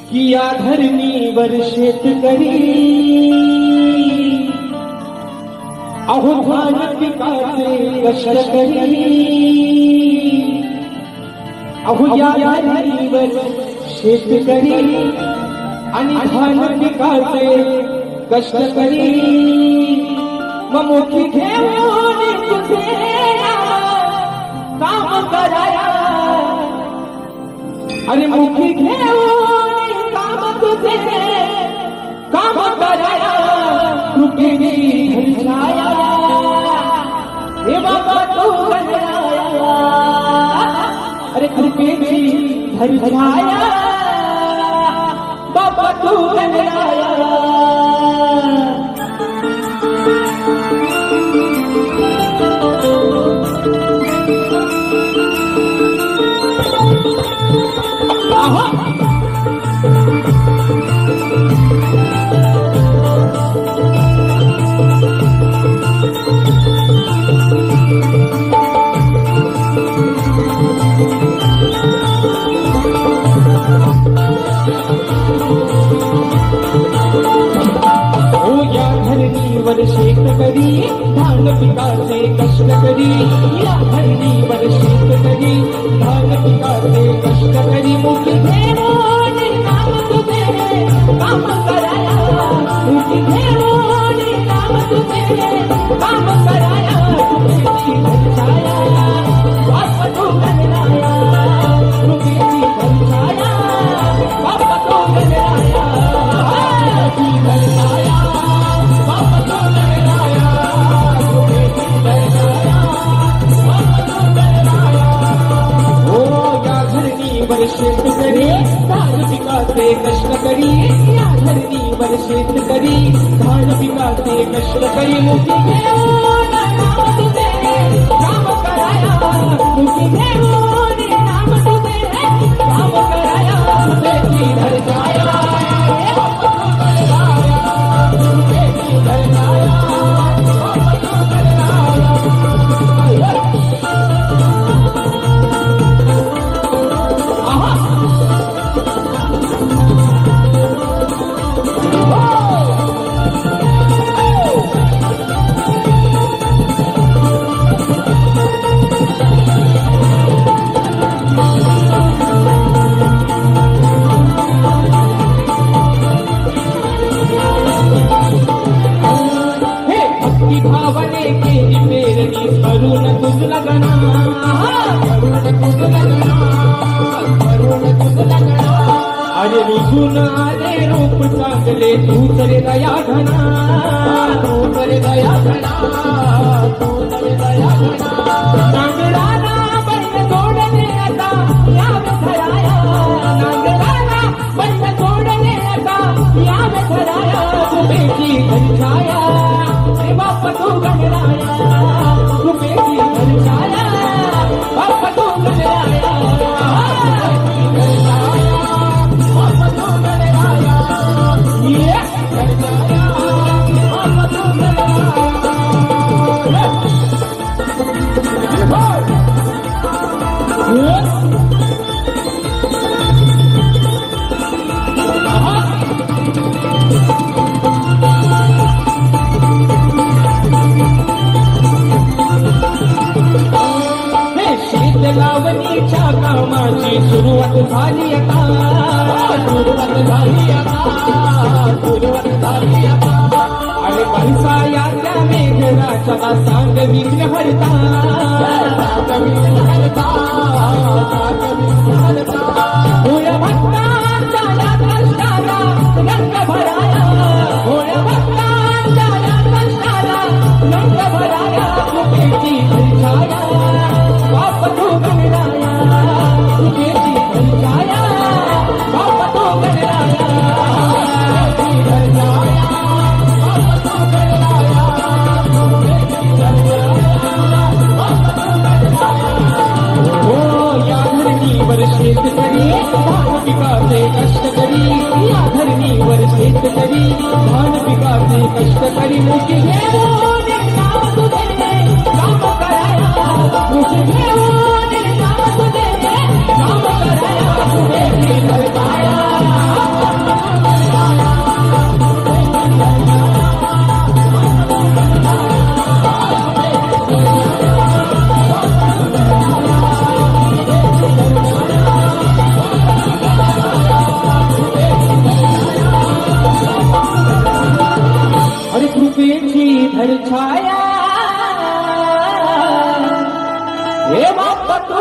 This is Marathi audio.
की या धरणीवर शेतकरी अहो धान पिकाचे कष्ट करी, अहो या धरणीवर शेतकरी आणि धान पिकाचे कष्ट करी, मग मोठी घेऊन तुझे काम कराया, अरे मोठी घेऊन काम तुझे काम कराया, कृपेने घरी छाया हे बाबा तू गणराया, अरे कृपेने घरी छाया बाबा तू गणराया। धरणीवर शेतकरी धान पिकाचे कष्ट करी, या धरणीवर शेतकरी धान पिकाचे कष्ट करी, मुठी घेऊन काम तुझे काम कराया, मुठी घेऊन काम तुझे काम कराया, कृपेची घरी छाया बाप तू गणराया, कृपेची घरी छाया बाप तू गणराया, घरी छाया शेतकरी धान पिकाचे कष्ट करी, या धरणीवर शेतकरी धान पिकाचे कष्ट करी, मुठी घेऊन नाम तुझे काम कराया, मुठी घेऊन नाम तुझे काम कराया, कृपेची घरी छाया कृपेची घरी छाया। भावने केली पेरणी करून तुझ लगना, करून तुझ लगना, करून तुझ लगना, अरे निघून आले रूप चांगले तू तरी दया घना, तू तरी दया घना, तू तरी दया घना, नांगराला बंद सोडले आता यावे खराया, नांगराला बंद सोडले आता यावे खराया, कृपेची घरी छाया बाप तू गणराया, कृपेची घरी छाया बाप तू गणराया, घरी छाया बाप तू गणराया, ये घरी छाया बाप तू लावणीच्या कामाची सुरुवात झाली आता, सुरुवात झाली आता, सुरुवात झाली आता, अरे पैसा या त्या मेघराचा सांग विघ्न हरता, सांग विघ्न हरता, सांग विघ्न हरता, भोळ्या भक्तांच्या या कष्टाला रंग भराया, भोळ्या भक्तांच्या या कष्टाला रंग भराया, कृपेची घरी छाया बाप तू गणराया, कृपेची घरी छाया बाप तू गणराया, कृपेची घरी छाया बाप तू गणराया, कृपेची घरी छाया बाप तू गणराया। हो या धरणीवर शेतकरी धान पिकाचे कष्ट करी, या धरणीवर शेतकरी धान पिकाचे कष्ट करी, मुठी घेऊन नाम तुझे काम कराया, मुठी घेऊन नाम तुझे काम कराया, कृपेची घरी छाया हे बाप तू